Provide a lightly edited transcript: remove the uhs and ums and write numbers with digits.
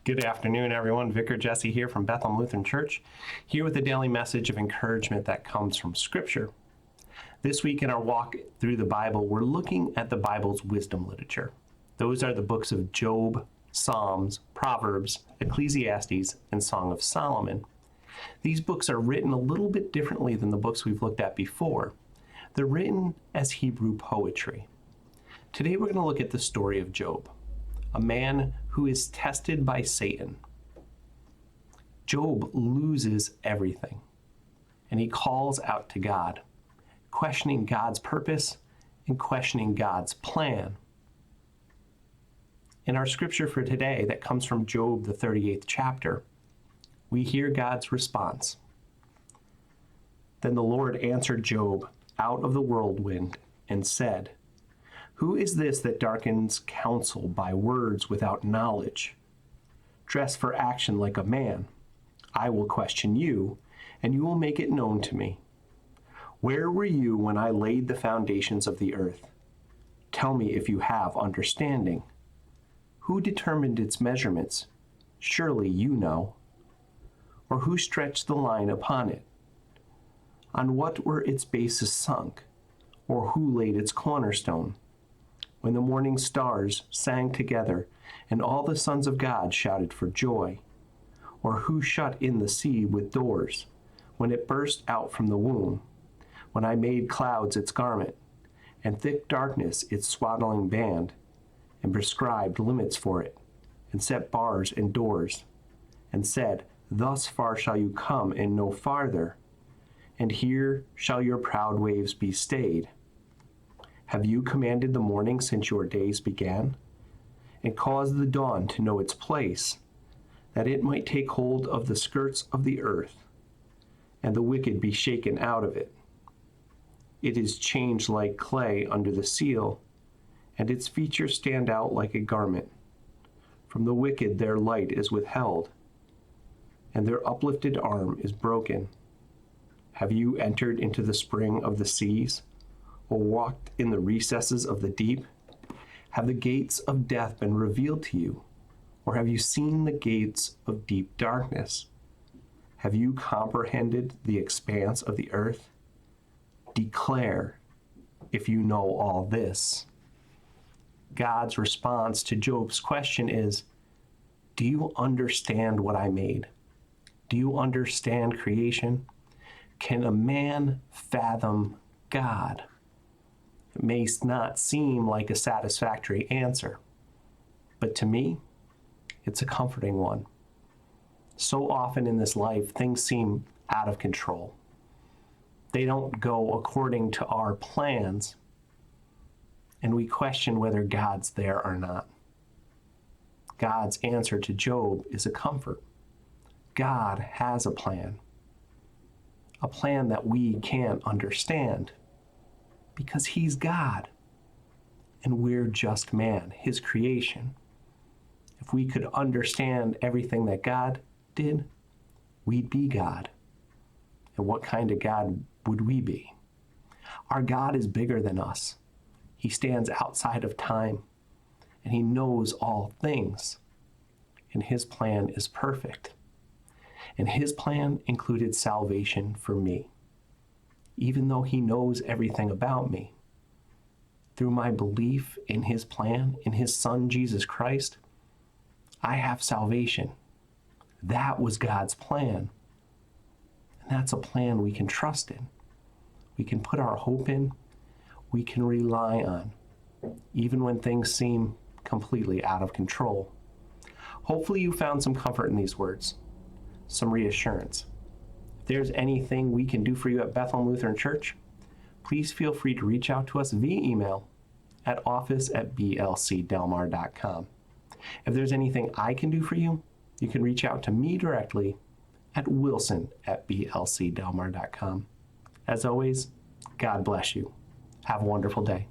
Good afternoon, everyone. Vicar Jesse here from Bethlehem Lutheran Church, here with a daily message of encouragement that comes from Scripture. This week in our walk through the Bible, we're looking at the Bible's wisdom literature. Those are the books of Job, Psalms, Proverbs, Ecclesiastes, and Song of Solomon. These books are written a little bit differently than the books we've looked at before. They're written as Hebrew poetry. Today we're going to look at the story of Job, a man who is tested by Satan. Job loses everything, and he calls out to God, questioning God's purpose and questioning God's plan. In our scripture for today, that comes from Job, the 38th chapter, we hear God's response. Then the Lord answered Job out of the whirlwind and said, "Who is this that darkens counsel by words without knowledge? Dress for action like a man. I will question you, and you will make it known to me. Where were you when I laid the foundations of the earth? Tell me if you have understanding. Who determined its measurements? Surely you know. Or who stretched the line upon it? On what were its bases sunk? Or who laid its cornerstone? When the morning stars sang together, and all the sons of God shouted for joy? Or who shut in the sea with doors, when it burst out from the womb? When I made clouds its garment, and thick darkness its swaddling band, and prescribed limits for it, and set bars and doors, and said, Thus far shall you come, and no farther, and here shall your proud waves be stayed. Have you commanded the morning since your days began, and caused the dawn to know its place, that it might take hold of the skirts of the earth, and the wicked be shaken out of it? It is changed like clay under the seal, and its features stand out like a garment. From the wicked their light is withheld, and their uplifted arm is broken. Have you entered into the spring of the seas, or walked in the recesses of the deep? Have the gates of death been revealed to you, or have you seen the gates of deep darkness? Have you comprehended the expanse of the earth? Declare if you know all this." God's response to Job's question is, do you understand what I made? Do you understand creation? Can a man fathom God? It may not seem like a satisfactory answer, but to me, it's a comforting one. So often in this life, things seem out of control. They don't go according to our plans, and we question whether God's there or not. God's answer to Job is a comfort. God has a plan that we can't understand, because he's God, and we're just man, his creation. If we could understand everything that God did, we'd be God. And what kind of God would we be? Our God is bigger than us. He stands outside of time, and he knows all things. And his plan is perfect. And his plan included salvation for me. Even though he knows everything about me, through my belief in his plan, in his son, Jesus Christ, I have salvation. That was God's plan. And that's a plan we can trust in. We can put our hope in. We can rely on, even when things seem completely out of control. Hopefully you found some comfort in these words, some reassurance. If there's anything we can do for you at Bethlehem Lutheran Church, please feel free to reach out to us via email at office@blcdelmar.com. If there's anything I can do for you, you can reach out to me directly at wilson@blcdelmar.com. As always, God bless you. Have a wonderful day.